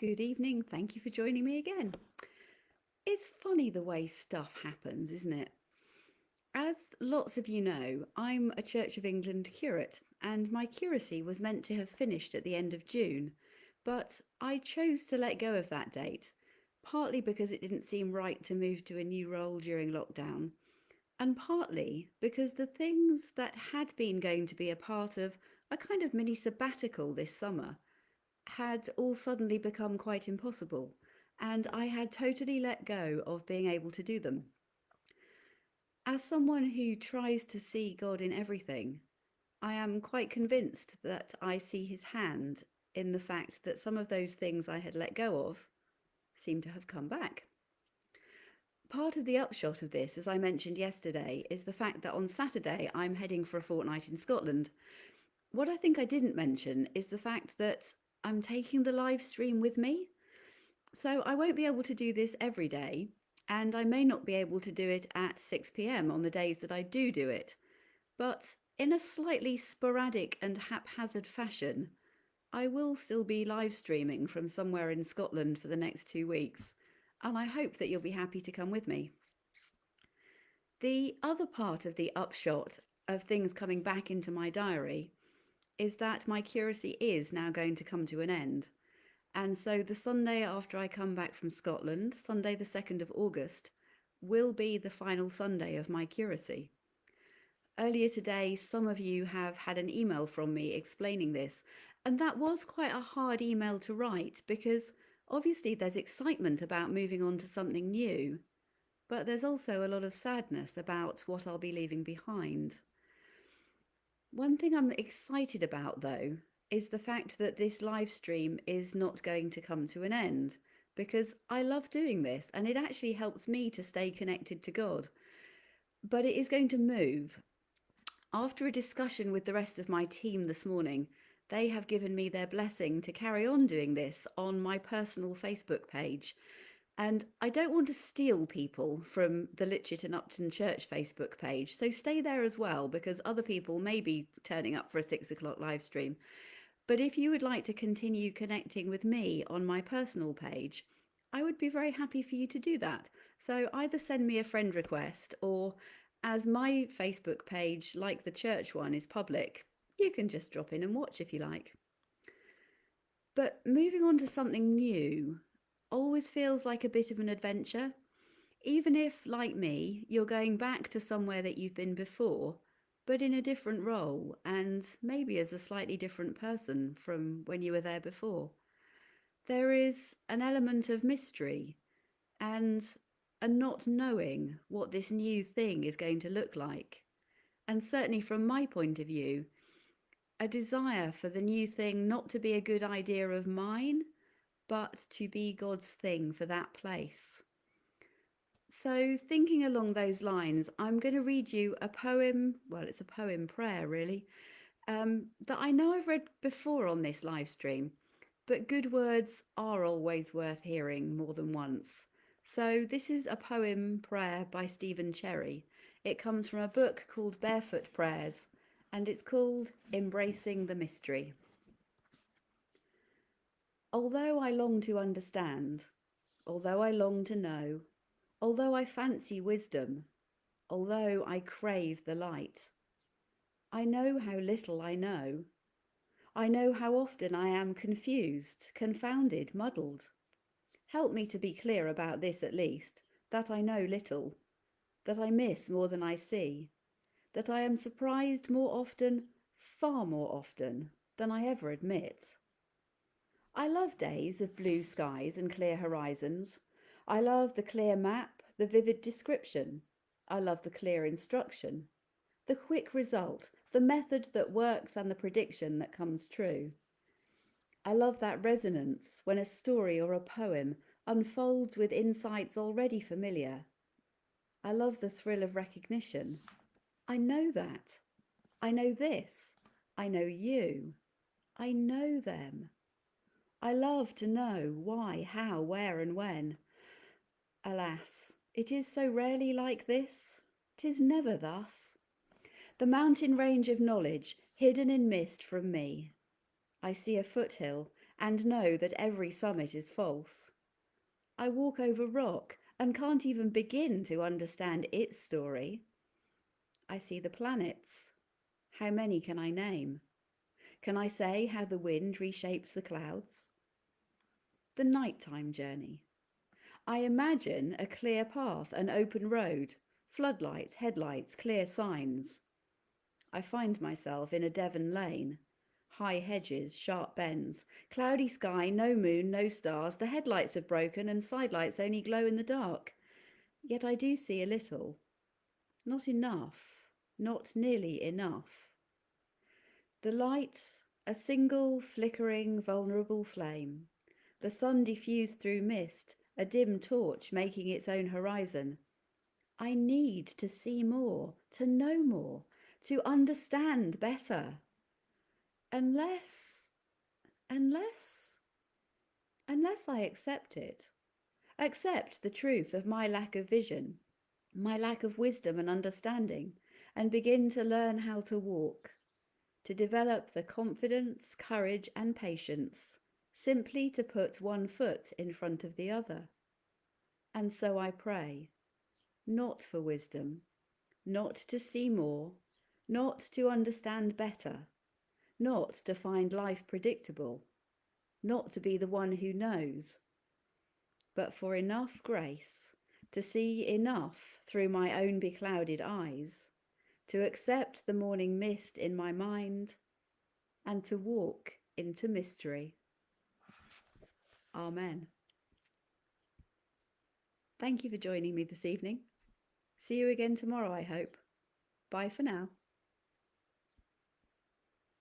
Good evening. Thank you for joining me again. It's funny the way stuff happens, isn't it? As lots of you know, I'm a Church of England curate, and my curacy was meant to have finished at the end of June, but I chose to let go of that date, partly because it didn't seem right to move to a new role during lockdown, and partly because the things that had been going to be a part of a kind of mini sabbatical this summer had all suddenly become quite impossible, and I had totally let go of being able to do them. As someone who tries to see God in everything, I am quite convinced that I see his hand in the fact that some of those things I had let go of seem to have come back. Part of the upshot of this, as I mentioned yesterday, is the fact that on Saturday I'm heading for a fortnight in Scotland. What I think I didn't mention is the fact that I'm taking the live stream with me. So I won't be able to do this every day, and I may not be able to do it at 6 p.m. on the days that I do it. But in a slightly sporadic and haphazard fashion, I will still be live streaming from somewhere in Scotland for the next 2 weeks, and I hope that you'll be happy to come with me. The other part of the upshot of things coming back into my diary is that my curacy is now going to come to an end. And so the Sunday after I come back from Scotland, Sunday the 2nd of August, will be the final Sunday of my curacy. Earlier today, some of you have had an email from me explaining this, and that was quite a hard email to write because obviously there's excitement about moving on to something new, but there's also a lot of sadness about what I'll be leaving behind. One thing I'm excited about, though, is the fact that this live stream is not going to come to an end because I love doing this and it actually helps me to stay connected to God. But it is going to move. After a discussion with the rest of my team this morning, they have given me their blessing to carry on doing this on my personal Facebook page. And I don't want to steal people from the Litchett and Upton Church Facebook page, so stay there as well because other people may be turning up for a 6 o'clock live stream. But if you would like to continue connecting with me on my personal page, I would be very happy for you to do that. So either send me a friend request or, as my Facebook page, like the church one, is public, you can just drop in and watch if you like. But moving on to something new always feels like a bit of an adventure. Even if, like me, you're going back to somewhere that you've been before, but in a different role and maybe as a slightly different person from when you were there before. There is an element of mystery and a not knowing what this new thing is going to look like. And certainly from my point of view, a desire for the new thing not to be a good idea of mine, but to be God's thing for that place. So, thinking along those lines, I'm going to read you a poem. Well, it's a poem prayer, really, that I know I've read before on this live stream, but good words are always worth hearing more than once. So, this is a poem prayer by Stephen Cherry. It comes from a book called Barefoot Prayers, and it's called Embracing the Mystery. Although I long to understand, although I long to know, although I fancy wisdom, although I crave the light, I know how little I know. I know how often I am confused, confounded, muddled. Help me to be clear about this at least, that I know little, that I miss more than I see, that I am surprised more often, far more often, than I ever admit. I love days of blue skies and clear horizons. I love the clear map, the vivid description. I love the clear instruction, the quick result, the method that works and the prediction that comes true. I love that resonance when a story or a poem unfolds with insights already familiar. I love the thrill of recognition. I know that. I know this. I know you. I know them. I love to know why, how, where, and when. Alas, it is so rarely like this. 'Tis never thus. The mountain range of knowledge hidden in mist from me. I see a foothill, and know that every summit is false. I walk over rock and can't even begin to understand its story. I see the planets. How many can I name? Can I say how the wind reshapes the clouds? The nighttime journey. I imagine a clear path, an open road, floodlights, headlights, clear signs. I find myself in a Devon lane. High hedges, sharp bends, cloudy sky, no moon, no stars. The headlights are broken and sidelights only glow in the dark. Yet I do see a little. Not enough, not nearly enough. The light, a single flickering, vulnerable flame. The sun diffused through mist, a dim torch making its own horizon. I need to see more, to know more, to understand better. Unless I accept it, accept the truth of my lack of vision, my lack of wisdom and understanding, and begin to learn how to walk, to develop the confidence, courage, and patience, simply to put one foot in front of the other. And so I pray, not for wisdom, not to see more, not to understand better, not to find life predictable, not to be the one who knows, but for enough grace to see enough through my own beclouded eyes, to accept the morning mist in my mind, and to walk into mystery. Amen. Thank you for joining me this evening. See you again tomorrow, I hope. Bye for now.